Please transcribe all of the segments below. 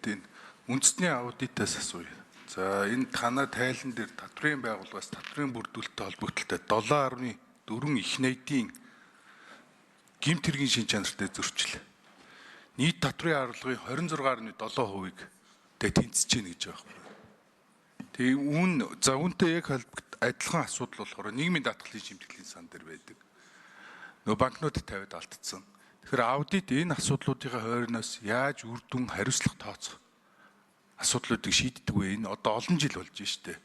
Тийм үндэсний аудитаас асууя. За энэ танай тайлан дээр татврын байгууллагаас татврын бүрдүүлэлттэй холбогдлолтой 7.4 их найдын гэмт хэргийн шин чанартай зөрчил. Нийт татврын орлогын 26.7%-ийг тэнцэж гэнэ гэж байгаа юм. Тэгээ үүнтэй яг адилхан асуудал болохоор нийгмийн даатгалын шимтгэлийн сан дээр байдаг. Нөгөө банкнууд тавиад алдсан. Тэгэхээр аудит энэ асуудлуудын хойноос яаж үр дүн хариуцлага тооцох асуудлуудыг шийддэг вэ? Энэ одоо олон жил болж штэ.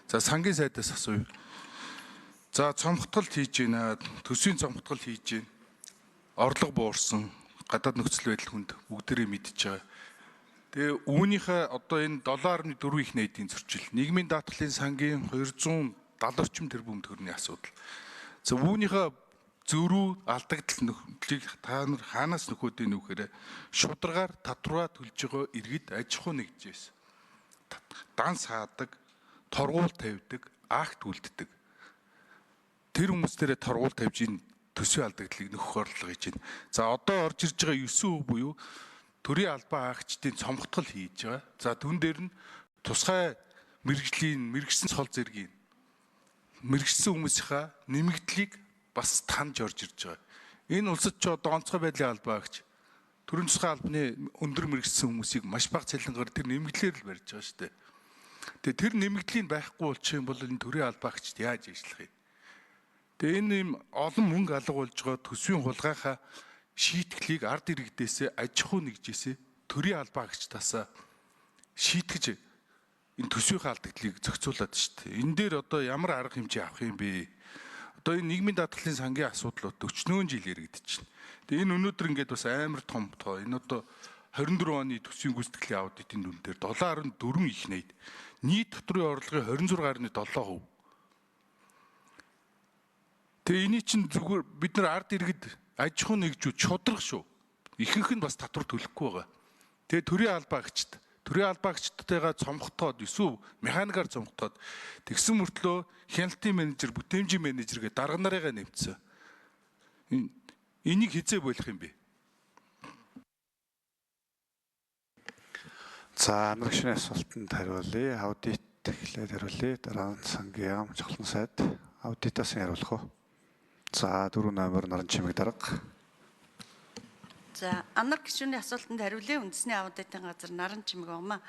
За сангийн сайдаас асууя. За цомгтголт хийж байна, төсвийн цомгтгол хийж байна. Орлого буурсан, гадаад нөхцөл байдал хүнд бүгдээрээ мэдж байгаа. Тэгээ үүнийхээ одоо энэ 7.4 их найдын зөрчил, нийгмийн даатгалын сангийн 270 орчим тэрбум төгрөгийн асуудал. За үүнийхээ зөрүү алдагдал нөхцөлийг та нар хаанаас нөхөд ийн вэхээр шударгаар татвараа төлж байгаа иргэд аж ахуй нэгжээс дан саадаг, торгуул тавьдаг, акт үлддэг. Тэр хүмүүстэрээ торгуул тавьж ийн төсвийн алдагдлыг нөхөх орлого хийж байна. За одоо орж ирж байгаа 9% буюу төрийн албан хаагчдын цомгтгол хийж байгаа. За түн дээр нь тусгай мэрэгжлийн цол зэргийн мэрэгчсэн хүмүүсийнхаа нэмэгдлийг бас таньж орж ирж байгаа. Энэ улсад ч одоо онцгой байдлын албан хаагч төрийн тусгай албаны өндөр мэрэгчсэн хүмүүсийг маш бага цалингаар тэр нэмэгдлэр л барьж байгаа шүү дээ. Тэгээ тэр нэмэгдлийг байхгүй болчих юм бол энэ төрийн албан хаагчд яаж ажиллах юм? Тэгээ энэ юм олон мөнгө алга болж байгаа төсвийн хулгайхаа шийтгэлийг ард иргэдээсээ аж ахуй нэгжээсээ төрийн албан хаагчдаас шийтгэж энэ төсвийн алдагдлыг зохицуулаад шүү дээ. Энэ дээр одоо ямар арга хэмжээ авах юм бэ? Одоо энэ нийгмийн даатгалын сангийн асуудлууд 40 жил яригдчихэв. Тэгээ энэ өнөөдөр ингээд бас амар том тоо. Энэ одоо 24 оны төсвийн гүйцэтгэлийн аудитын дүн дээр 7.4 их найд. Нийт татврын орлогын 26.7%. Тэгээ эний чинь зүгээр бид нар ард иргэд аж ахуй нэгжүүд шудрах шүү. Ихэнх нь бас татвар төлөхгүй байгаа. Тэгээ төрийн албан хаагчдтайгаа цомгтоод эсвэл механикаар цомгтоод тэгсэн мөртлөө хяналтын менежер, бүтээмжийн менежер гэдэг дарга нарыгаа нэмсэн. Энийг хизээ болох юм бэ? За амрагчны асуултанд хариулъя. Аудит эхлээд хариулъя. Дараа нь сангийн яам чухлан сайд аудитаас хариулах уу? За 4 номер наран чимэг дарга. За анар гишүүний асуултанд хариулъя. Үндэсний аудитын газар наран чимэг омаа.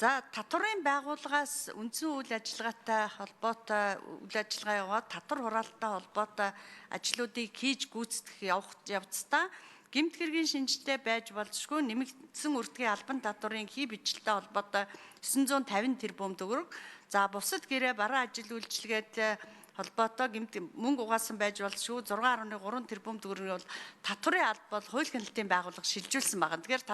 За татврын байгууллагаас үндсэн үйл ажиллагаатай холбоотой үйл ажиллагаа яваад татвар хураалттай холбоотой ажлуудыг хийж гүйцэтгэх явцдаа гэмт хэргийн шинжтэй байж болзошгүй нэмэгдсэн үртгийн албан татврын хий бичлэлтэй холбоотой 950 тэрбум төгрөг. За бусад гэрээ бараа ажил үйлчилгээд холбоотой гэмт мөнгө угаасан байж болзошгүй 6.3 тэрбум төгрөгийг бол татврын алба бол хууль хяналтын байгууллага шилжүүлсэн байна. Тэгэхээр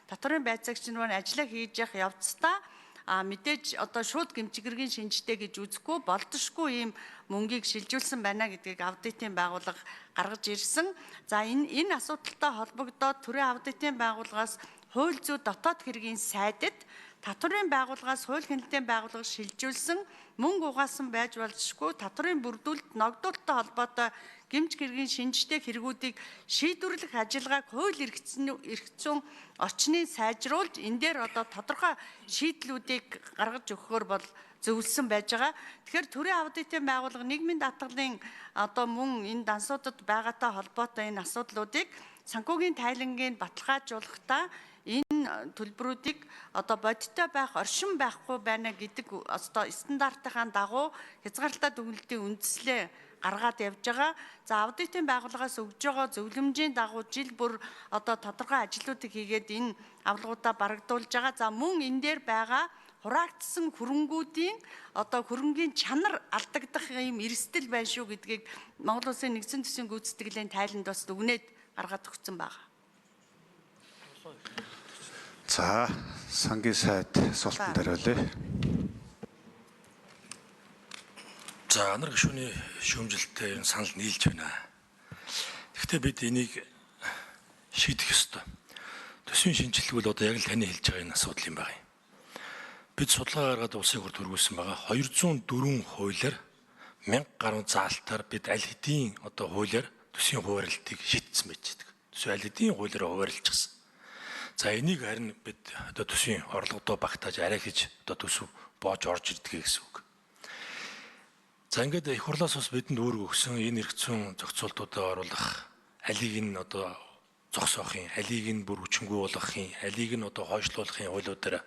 татврын байцаагч нь ажиллаа хийж явах явцдаа мэдээж одоо шууд гэмчгэргийн шинжтэй гэж үзэхгүй болдошгүй ийм мөнгийг шилжүүлсэн байна гэдгийг аудитын байгууллага гаргаж ирсэн. За энэ асуудалтай холбогдоод төрийн аудитын байгууллагаас хууль зүйн дотоод хэргийн сайдад татврын байгууллагаас хууль хяналтын байгууллага шилжүүлсэн мөнгө угаасан байж болзошгүй татврын бүрдүүлэлт ногдуулалттай холбоотой гэмч хэргийн шинжтэй хэрэгүүдийг шийдвэрлэх ажиллагааг хууль эрх зүйн орчныг сайжруулж энэ дээр одоо тодорхой шийдлүүдийг гаргаж өгөхөөр бол зөвлөсөн байж байгаа. Тэгэхээр төрийн аудитын байгууллага нийгмийн даатгалын одоо мөн энэ дансуудад байгаатай холбоотой энэ асуудлуудыг санхүүгийн тайлангийн баталгаажуулахдаа энэ төлбөрүүдийг одоо бодиттой байх, оршин байхгүй байна гэдэг одоо стандартын дагуу хязгаарлалтаа дүгнэлтийн үндслээ гаргаад явж байгаа. За аудитын байгууллагаас өгж байгаа зөвлөмжийн дагуу жил бүр одоо тодорхой ажлуудыг хийгээд энэ авлагуудаа барагдуулж байгаа. За мөн энэ дээр байгаа хураагдсан хөрөнгүүдийн одоо хөрөнгийн чанар алдагдах юм эрсдэл байна шүү гэдгийг Монгол Улсын нэгдсэн төсвийн гүйцэтгэлийн тайланд бас дүгнээд гаргаад өгсөн байна. За сангийн сайд асуултанд хариулъя. За анар гишүүний шүүмжилттэй санал нийлж байна. Гэхдээ бид энийг шийдэх ёстой. Төсвийн шинжилгээ бол одоо яг л таны хэлж байгаа энэ асуудал юм байна. Бид судалгаа гаргаад улсын хурлд хүргүүлсэн байгаа 204 хуулиар 1000 гаруй заалтаар бид аль хэдийн одоо хуулиар төсвийн хуваарлтыг шийдсэн байж байгаа. Төсвийн аль хэдийн хуулиараа хуваарлчихсан. За энийг харин бид одоо төсвийн орлогодоо багтааж арай хийж одоо төсөв боож орж ирдэг гэсэн үг. За ингээд их хурлаас бас бидэнд үүрэг өгсөн энэ эрх зүйн зохицуултуудаа оруулах, алийг нь одоо зогсоохын, алийг нь бүр хүчингүй болгохын, алийг нь одоо хойшлуулахын хуулиудаар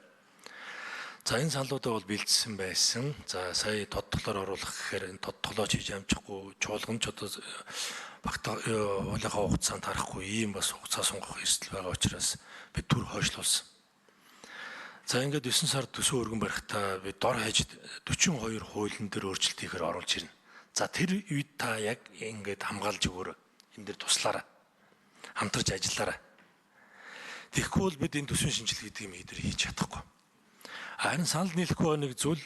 за энэ саналуудаа бол бэлдсэн байсан. За сая тодтоглоор оруулах гэхээр энэ тодтоглооч хийж амжихгүй, чуулганч одоо багтаахаа хугацаанд харахгүй ийм бас хугацаа сунгах эрсдэл байгаа учраас бид түр хойшлуулсан. За ингээд 9 сард төсөө өргөн барихтаа бид дор хаяж 42 хуулийн дээр өөрчлөлт хийхээр оруулж ирнэ. За тэр үед та яг ингээд хамгаалж өгөөрэй. Энэ дээр туслаарай. Хамтарч ажиллаарай. Тэгэхгүй бол бид энэ төсвийн шинжилгээ гэдэг юм дээр хийж чадахгүй. Харин санал нийлэхгүй нэг зүйл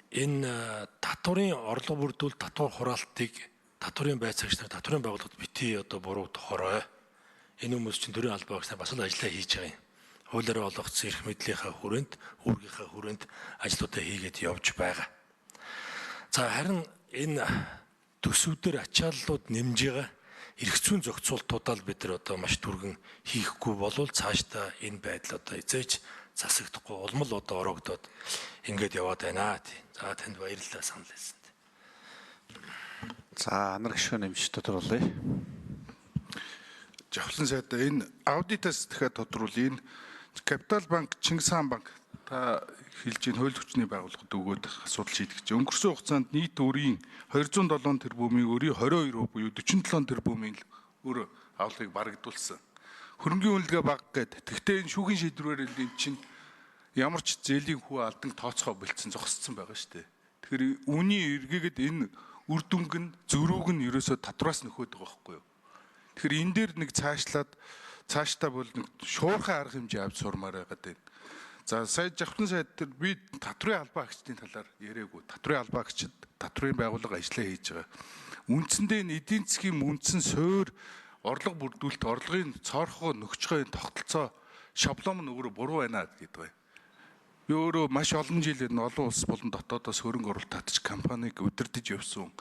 энэ татварын орлого бүрдүүл татвар хураалтыг татварын байцаагч нар татварын байгууллагад битгий одоо буруутгахорой. Энэ хүмүүс чинь төрийн албаа багш нар бас л ажиллаа хийж байгаа юм. Хуулиараа олгогдсон эрх мэдлийнхаа хүрээнд, үүргийнхаа хүрээнд ажлуудаа хийгээд явж байгаа. За харин энэ төсвүүдээр ачааллууд нэмж байгаа эрх зүйн зохицуултуудаа л бид нар одоо маш түргэн хийхгүй болвол цаашдаа энэ байдал одоо эзэж засагдахгүй улмал одоо ороогдоод ингээд яваад байна. За танд баярлалаа санал хэлсэнд. За анар гишүүн нэмж тодруулъя. Жавхлан сайдаа энэ аудитаас дахиад тодруулъя. Энэ Капитал банк, Чингис хаан банк та хэлж ийн хууль хүчний байгууллагад өгөөд асуудал шийдэж. Өнгөрсөн хугацаанд нийт өрийн 207 тэрбумын өрийн 22% буюу 47 тэрбумын өр авлагыг барагдуулсан. Хөрөнгөний үнэлгээ бага гэд. Тэгвэл энэ шүүхийн шийдвэрээр энэ чинь ямар ч зээлийн хүү алдан тооцоо бэлдсэн зогсцсон байгаа шүү дээ. Тэгэхээр үүний эргээгээд энэ үр дүнг нь зөрүүг нь ерөөсөө татвараас нөхөд байгаа байхгүй юу? Тэгэхээр энэ дээр нэг цаашдаа бол нэг шуурхай арга хэмжээ авч сурмаар байгаад байна. За сая Жавхлан сайд дээр би татврын албаа агчдын талаар яриаггүй. Татврын албаа агчид татврын байгууллага ажиллаа хийж байгаа. Үндсэндээ энэ эдийн засгийн үндсэн суурь орлого бүрдүүлэлт орлогын цоорхоо нөхцөгийн тогтолцоо шаблон нь өөрөө буруу байна гэдэг байна. Би өөрөө маш олон жил энэ олон улс болон дотоодоос хөрөнгө оруулалт татж компанийг удирдах явсан.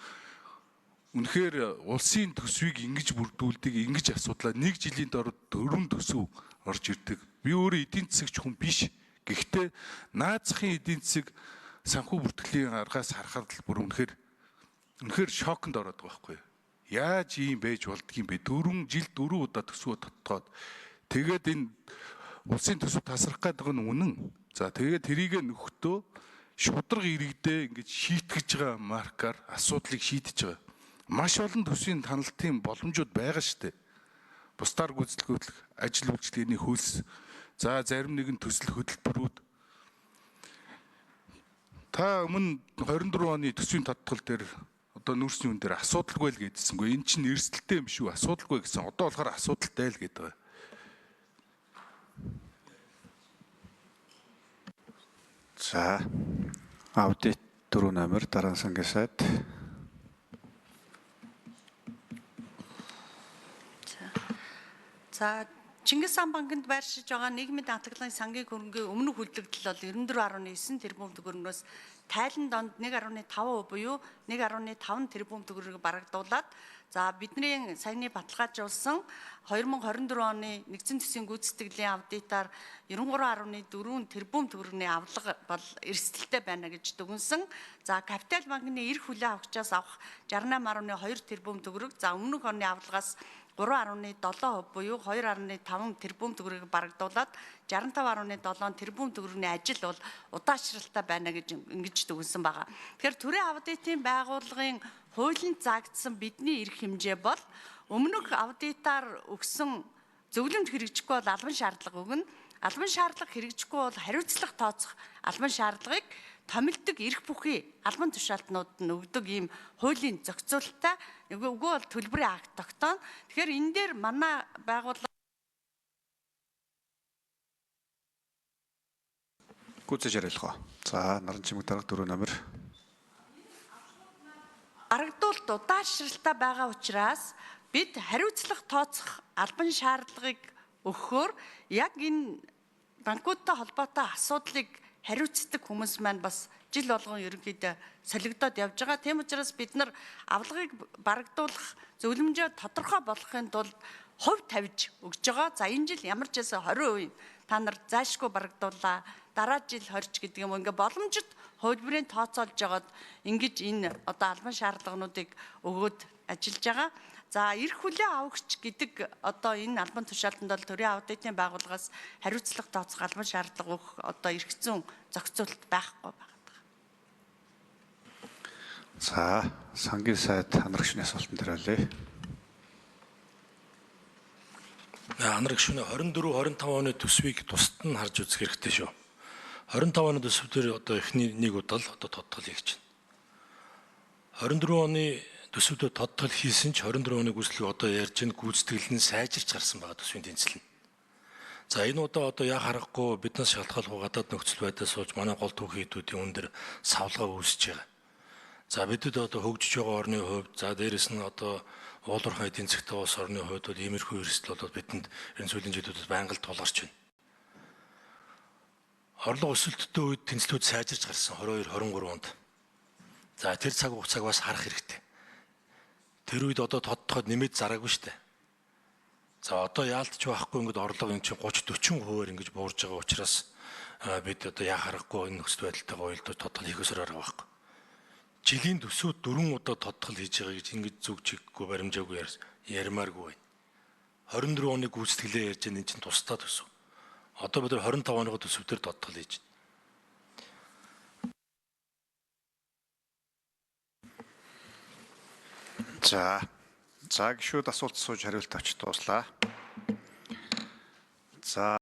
Үнэхээр улсын төсвийг ингэж бүрдүүлдэг, ингэж асуудлаа нэг жилийн дор 4 төсөв орж ирдэг. Би өөрөө эдийн засагч хүн биш. Гэхдээ наазахын эдийн засаг санхүү бүртгэлийн аргаас харахад л бүр үнэхээр шоконд ороод байгаа байхгүй юу? Яаж ийм байж болдгийм бэ? 4 жил 4 удаа төсвөө тоттоод тэгээд энэ улсын төсөв тасрах гэдэг нь үнэн. За тэгээд тэрийг нөхөдөө шудраг иргэдээ ингэж шийтгэж байгаа маркаар асуудлыг шийдэж байгаа. Маш олон төсвийн таналтын боломжууд байгаа шүү дээ. Бусдаар гүйцэтгэх ажил үйлчлэгээний хөлс, за зарим нэгэн төсөл хөтөлбөрүүд. Та өмнө 24 оны төсвийн тодтгол дээр одоо нүүрсний үн дээр асуудалгүй л гэдсэнгүй. Энэ чинь эрсдэлтэй юм шүү, асуудалгүй гэсэн. Одоо болохоор асуудалтай л гэдэг. За аудит 4 номер дараа сангийн сайд. За Чингис хаан банкнд байршиж байгаа нийгмийн даатгалын сангийн хөрөнгөний өмнөх хүлэгдэл бол 94.9 тэрбум төгрөгнөөс тайлан донд 1.5% буюу 1.5 тэрбум төгрөгийг барагдуулаад за бидний саяны баталгаажуулсан 2024 оны нэгдсэн төсвийн гүйцэтгэлийн аудитаар 93.4 тэрбум төгрөгийн авлага бол эрсдэлтэй байна гэж дүгнсэн. За Капитал банкны эрх хүлээн авахчаас авах 68.2 тэрбум төгрөг за өмнөх оны авлагаас 3.7% буюу 2.5 тэрбум төгрөгийг барагдуулаад 65.7 тэрбум төгрөгийн ажил бол удаашралтай байна гэж ингэж дүгнсэн байгаа. Тэгэхээр төрийн аудитын байгууллагын хуулинд заагдсан бидний эрх хэмжээ бол өмнөх аудитаар өгсөн зөвлөмж хэрэгжихгүй бол албан шаардлага өгнө. Албан шаардлага хэрэгжихгүй бол хариуцлага тооцох албан шаардлагыг томилдог эрх бүхий албан тушаалтнууд нь өгдөг ийм хуулийн зохицуулалттай үгүй бол төлбөрийн акт тогтооно. Тэгэхээр энэ дээр манай байгууллага Гүцэж ярилцгаа. За наран чимэг дарга 4 номер. барагдуулалт удаашралтай байгаа учраас бид хариуцлага тооцох албан шаардлагыг өгөхөөр яг энэ банкудтай холбоотой асуудлыг хариуцдаг хүмүүс маань бас жил болгон ерөнхийдөө солигдоод явж байгаа. Тийм учраас бид нар авлагыг барагдуулах зөвлөмжөө тодорхой болгохын тулд хувь тавьж өгж байгаа. За энэ жил ямар ч байсан 20% та нар заашгүй барагдуулаа. Дараа жил 20 гэдэг юм ингээ боломжит хувилбарыг тооцоолж жагаад ингэж энэ одоо албан шаардлагынуудыг өгөөд ажиллаж байгаа. За эрх хүлээ авагч гэдэг одоо энэ албан тушаалтанд бол төрийн аудитын байгууллагаас хариуцлага тооцох албан шаардлага өгөх одоо эрх зүйн зохицуулалт байхгүй байна. За сангийн сайд ханар гишүүний асуултанд хариулъя. Анар гишүүний 24 25 оны төсвийг тусад нь харж үзэх хэрэгтэй шүү. 25 оны төсвдөр одоо эхний нэг удаа л одоо тодтол хийж байна. 24 оны төсвөдөө тодтол хийсэн ч 24 оны гүйцэтгэлийг одоо ярьж энэ гүйцэтгэл нь сайжирч гарсан байгаа төсвийн тэнцэл нь. За энэ удаа одоо яа харахгүй биднээс шалтгаалгүй гадаад нөхцөл байдал сууж манай гол түүхийдүүдийн өндөр савлгаа үүсэж байгаа. За бидэд одоо хөгжиж байгаа орны хувьд за дээрэс нь одоо уулуурхай эдийн засгтай улс орны хувьд бол иймэрхүү эрсдэл бол бидэнд энэ сүүлийн жилүүдэд байнга тулгарч байна. Орлого өсөлттэй үед тэнцлүүд сайжирч гарсан 22 23 онд. За тэр цаг хугацааг бас харах хэрэгтэй. Тэр үед одоо тодтоход нэмээд зараагүй шүү дээ. За одоо яалтч байхгүй ингээд орлого эн чинь 30-40%-аар ингэж буурж байгаа учраас бид одоо яа харахгүй энэ нөхцөл байдалтайгаа уялдаж тодтол хийхөөсөр арга байхгүй. Жилийн төсөв 4 удаа тодтол хийж байгаа гэж ингэж зүг чиггүй баримжаагүй ярмааргүй байна. 24 оны гүйцэтгэлээ ярьж энэ чинь тусдаа төсөв. Одоо бид 25 оны төсөвдөр тодтол хийж байна. За гишүүд асуулт сууж хариулт авч дууслаа. За